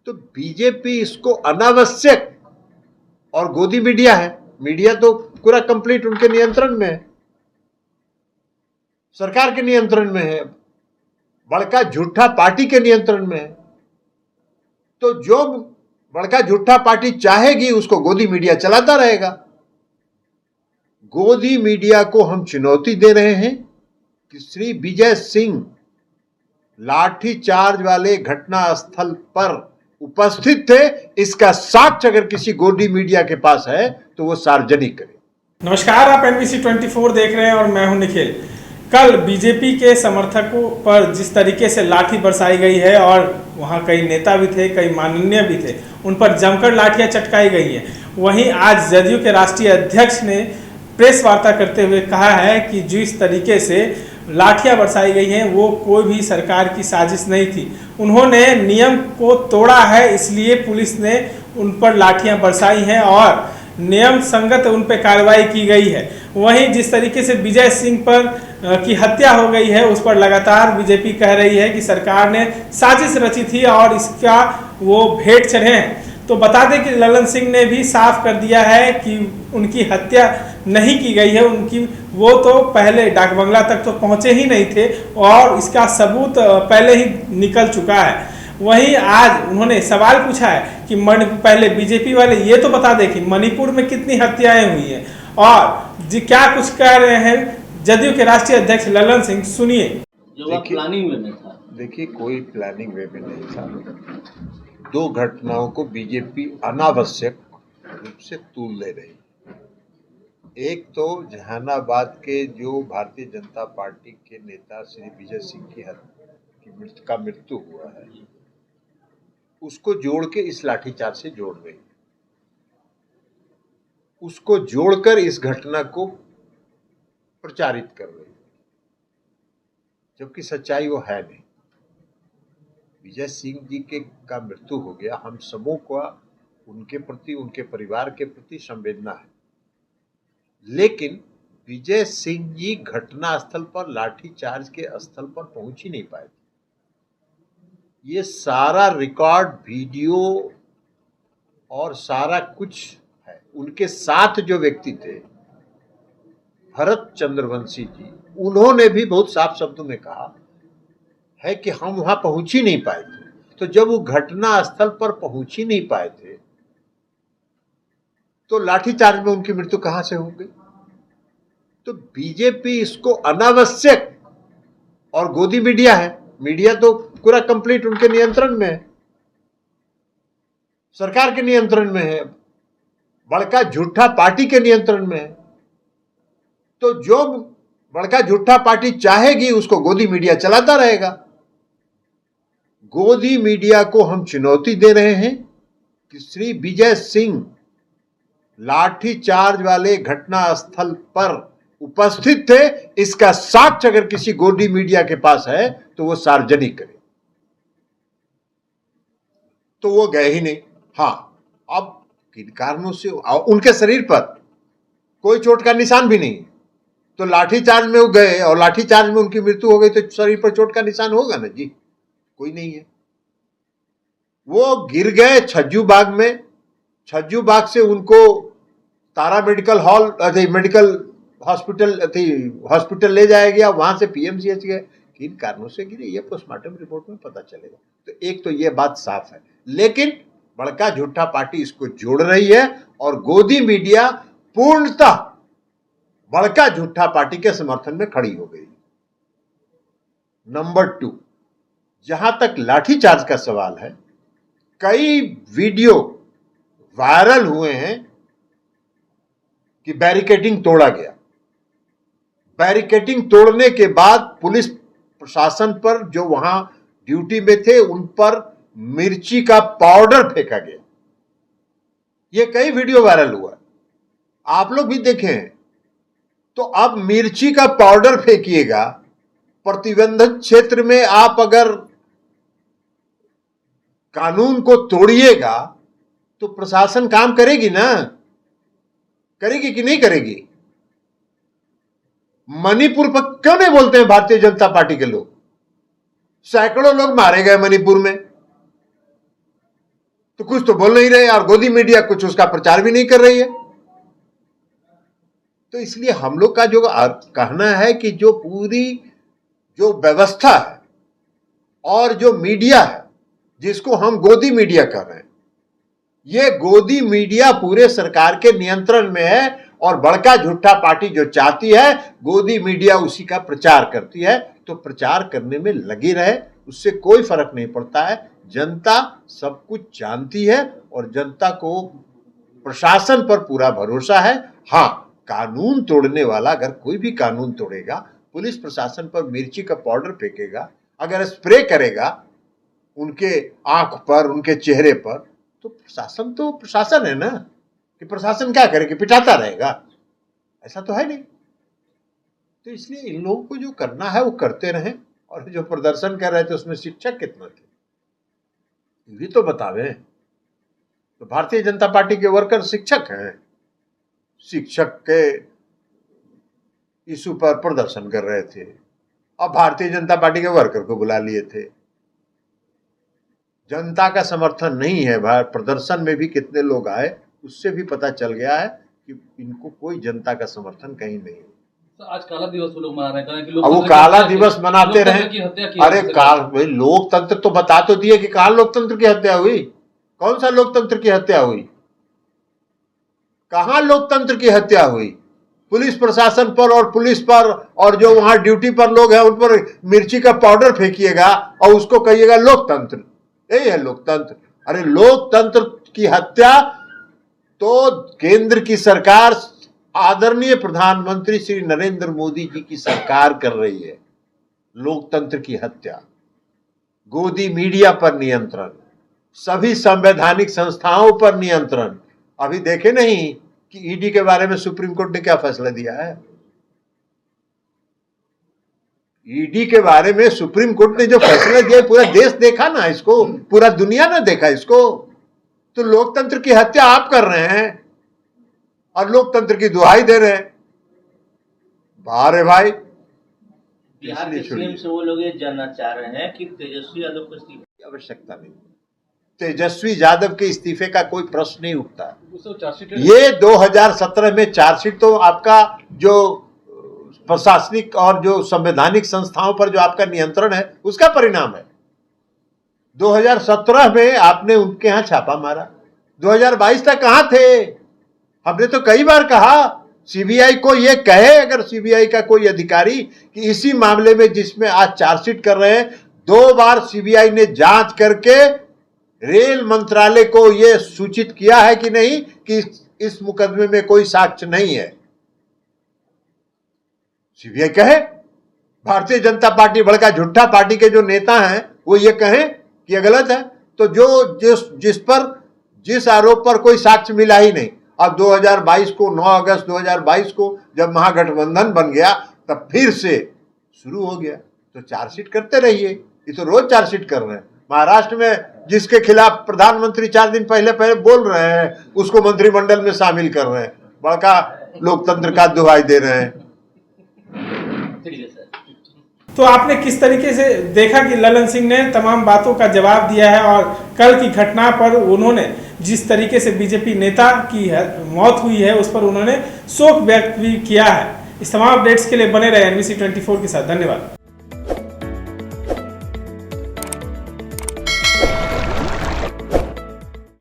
तो बीजेपी इसको अनावश्यक, और गोदी मीडिया है, मीडिया तो पूरा कंप्लीट उनके नियंत्रण में है, सरकार के नियंत्रण में है, बड़का झूठा पार्टी के नियंत्रण में है। तो जो बड़का झूठा पार्टी चाहेगी उसको गोदी मीडिया चलाता रहेगा। गोदी मीडिया को हम चुनौती दे रहे हैं कि श्री विजय सिंह लाठीचार्ज वाले घटना स्थल पर उपस्थित थे, इसका साक्ष्य अगर किसी गोदी मीडिया के पास है तो वो सार्वजनिक करे। नमस्कार, आप NBC 24 देख रहे हैं और मैं हूं निखिल। कल बीजेपी के समर्थकों पर जिस तरीके से लाठी बरसाई गई है और वहां कई नेता भी थे, कई माननीय भी थे, उन पर जमकर लाठियां चटकाई गई हैं। वहीं आज जदयू के राष्ट्रीय अध्यक्ष ने प्रेस वार्ता करते हुए कहा है कि जिस तरीके से लाठियां बरसाई गई हैं वो कोई भी सरकार की साजिश नहीं थी। उन्होंने नियम को तोड़ा है, इसलिए पुलिस ने उन पर लाठियां बरसाई हैं और नियम संगत उन पर कार्रवाई की गई है। वहीं जिस तरीके से विजय सिंह पर की हत्या हो गई है उस पर लगातार बीजेपी कह रही है कि सरकार ने साजिश रची थी और इसका वो भेंट चढ़े हैं। तो बता दें कि ललन सिंह ने भी साफ कर दिया है कि उनकी हत्या नहीं की गई है, वो तो पहले डाक बंगला तक तो पहुंचे ही नहीं थे और इसका सबूत पहले ही निकल चुका है। वहीं आज उन्होंने सवाल पूछा है कि पहले बीजेपी वाले ये तो बता दें कि मणिपुर में कितनी हत्याएं हुई हैं और क्या कुछ कह रहे हैं जदयू के राष्ट्रीय अध्यक्ष ललन सिंह। सुनिए। जो प्लानिंग में था, देखिए कोई प्लानिंग वे में नहीं था। दो घटनाओं को बीजेपी अनावश्यक रूप से तूल ले रही। एक तो जहानाबाद के जो भारतीय जनता पार्टी के नेता श्री विजय सिंह की मृत्यु हुआ है, उसको जोड़ के इस लाठीचार्ज से जोड़ रही, उसको जोड़कर इस घटना को प्रचारित कर रही, जबकि सच्चाई वो है नहीं। विजय सिंह जी का मृत्यु हो गया, हम सबों का उनके प्रति, उनके परिवार के प्रति संवेदना है, लेकिन विजय सिंह जी घटना स्थल पर, लाठीचार्ज के स्थल पर पहुंच ही नहीं पाए। ये सारा रिकॉर्ड, वीडियो और सारा कुछ है। उनके साथ जो व्यक्ति थे भरत चंद्रवंशी जी, उन्होंने भी बहुत साफ शब्दों में कहा है कि हम वहां पहुंच ही नहीं पाए थे। तो जब वो घटना स्थल पर पहुंच ही नहीं पाए थे तो लाठीचार्ज में उनकी मृत्यु कहां से हो गई? तो बीजेपी इसको अनावश्यक, और गोदी मीडिया है, मीडिया तो पूरा कंप्लीट उनके नियंत्रण में है, सरकार के नियंत्रण में है, बड़का झूठा पार्टी के नियंत्रण में है। तो जो बड़का झूठा पार्टी चाहेगी उसको गोदी मीडिया चलाता रहेगा। गोदी मीडिया को हम चुनौती दे रहे हैं कि श्री विजय सिंह लाठीचार्ज वाले घटना स्थल पर उपस्थित थे, इसका साक्ष्य अगर किसी गोदी मीडिया के पास है तो वो सार्वजनिक करे। तो वो गए ही नहीं। हाँ, अब किन कारणों से उनके शरीर पर कोई चोट का निशान भी नहीं, तो लाठीचार्ज में वो गए और लाठीचार्ज में उनकी मृत्यु हो गई तो शरीर पर चोट का निशान होगा ना जी? कोई नहीं है। वो गिर गए छज्जू बाग में, छज्जू बाग से उनको तारा मेडिकल हॉस्पिटल ले जाया गया, वहां से PMCH गए। किन कारणों से गिरे ये पोस्टमार्टम रिपोर्ट में पता चलेगा। तो एक तो ये बात साफ है, लेकिन बड़का झूठा पार्टी इसको जोड़ रही है और गोदी मीडिया पूर्णतः बड़का झूठा पार्टी के समर्थन में खड़ी हो गई। नंबर 2, जहां तक लाठीचार्ज का सवाल है, कई वीडियो वायरल हुए हैं कि बैरिकेडिंग तोड़ा गया। बैरिकेडिंग तोड़ने के बाद पुलिस प्रशासन पर, जो वहां ड्यूटी में थे, उन पर मिर्ची का पाउडर फेंका गया। ये कई वीडियो वायरल हुआ, आप लोग भी देखें। तो अब मिर्ची का पाउडर फेंकिएगा, प्रतिबंधित क्षेत्र में आप अगर कानून को तोड़िएगा तो प्रशासन काम करेगी ना? करेगी कि नहीं करेगी? मणिपुर पर क्यों नहीं बोलते हैं भारतीय जनता पार्टी के लोग? सैकड़ों लोग मारे गए मणिपुर में, तो कुछ तो बोल नहीं रहे, और गोदी मीडिया कुछ उसका प्रचार भी नहीं कर रही है। तो इसलिए हम लोग का जो कहना है कि जो पूरी जो व्यवस्था है और जो मीडिया है, जिसको हम गोदी मीडिया कह रहे हैं, ये गोदी मीडिया पूरे सरकार के नियंत्रण में है, और बड़का झूठा पार्टी जो चाहती है गोदी मीडिया उसी का प्रचार करती है। तो प्रचार करने में लगी रहे, उससे कोई फर्क नहीं पड़ता है। जनता सब कुछ जानती है और जनता को प्रशासन पर पूरा भरोसा है। हाँ, कानून तोड़ने वाला अगर कोई भी कानून तोड़ेगा, पुलिस प्रशासन पर मिर्ची का पाउडर फेंकेगा, अगर स्प्रे करेगा उनके आंख पर, उनके चेहरे पर, तो प्रशासन है ना, कि प्रशासन क्या करेगा, पिटाता रहेगा? ऐसा तो है नहीं। तो इसलिए इन लोगों को जो करना है वो करते रहें, और जो प्रदर्शन कर रहे थे उसमें शिक्षक कितना थे ये भी तो बतावे। तो भारतीय जनता पार्टी के वर्कर शिक्षक हैं, शिक्षक के इशू पर प्रदर्शन कर रहे थे, अब भारतीय जनता पार्टी के वर्कर को बुला लिए थे। जनता का समर्थन नहीं है। प्रदर्शन में भी कितने लोग आए उससे भी पता चल गया है कि इनको कोई जनता का समर्थन कहीं नहीं है। तो आज काला दिवस लोग मना रहे हैं कि अब वो काला दिवस मनाते रहे। अरे भाई लोकतंत्र तो बता तो दिए कि कहाँ लोकतंत्र की हत्या हुई, कौन सा लोकतंत्र की हत्या हुई, कहाँ लोकतंत्र की हत्या हुई? पुलिस प्रशासन पर और पुलिस पर और जो वहां ड्यूटी पर लोग हैं उन पर मिर्ची का पाउडर फेंकिएगा और उसको कहिएगा लोकतंत्र। यही है लोकतंत्र? अरे लोकतंत्र की हत्या तो केंद्र की सरकार, आदरणीय प्रधानमंत्री श्री नरेंद्र मोदी जी की सरकार कर रही है। लोकतंत्र की हत्या, गोदी मीडिया पर नियंत्रण, सभी संवैधानिक संस्थाओं पर नियंत्रण। अभी देखे नहीं कि ईडी के बारे में सुप्रीम कोर्ट ने क्या फैसला दिया है? ईडी के बारे में सुप्रीम कोर्ट ने जो फैसला दिया, पूरा देश देखा ना इसको, पूरा दुनिया ने देखा इसको। तो लोकतंत्र की हत्या आप कर रहे हैं और लोकतंत्र की दुहाई दे रहे हैं। बारे भाई, बिहार के सीएम से वो लोग ये जानना चाह रहे हैं कि तेजस्वी यादव को इस्तीफे की आवश्यकता नहीं। तेजस्वी यादव के इस्तीफे का कोई प्रश्न नहीं उठता है। ये 2017 में चार्जशीट तो आपका जो प्रशासनिक और जो संवैधानिक संस्थाओं पर जो आपका नियंत्रण है उसका परिणाम है। 2017 में आपने उनके यहां छापा मारा, 2022 तक कहां थे? हमने तो कई बार कहा सीबीआई को ये कहे, अगर सीबीआई का कोई अधिकारी, कि इसी मामले में जिसमें आज चार्जशीट कर रहे हैं, 2 बार सीबीआई ने जांच करके रेल मंत्रालय को यह सूचित किया है कि नहीं कि इस मुकदमे में कोई साक्ष्य नहीं है। सीबीआई कहे। भारतीय जनता पार्टी बड़का झूठा पार्टी के जो नेता हैं वो ये कहें कि यह गलत है। तो जिस आरोप पर कोई साक्ष्य मिला ही नहीं, अब 2022 को 9 अगस्त 2022 को जब महागठबंधन बन गया तब फिर से शुरू हो गया। तो चार्जशीट करते रहिए, ये तो रोज चार्जशीट कर रहे हैं। महाराष्ट्र में जिसके खिलाफ प्रधानमंत्री 4 दिन पहले बोल रहे हैं उसको मंत्रिमंडल में शामिल कर रहे हैं, बड़का लोकतंत्र का दुहाई दे रहे हैं। तो आपने किस तरीके से देखा कि ललन सिंह ने तमाम बातों का जवाब दिया है, और कल की घटना पर उन्होंने जिस तरीके से बीजेपी नेता की मौत हुई है उस पर उन्होंने शोक व्यक्त भी किया है। इस तमाम अपडेट्स के लिए बने रहे NBC 24 के साथ। धन्यवाद।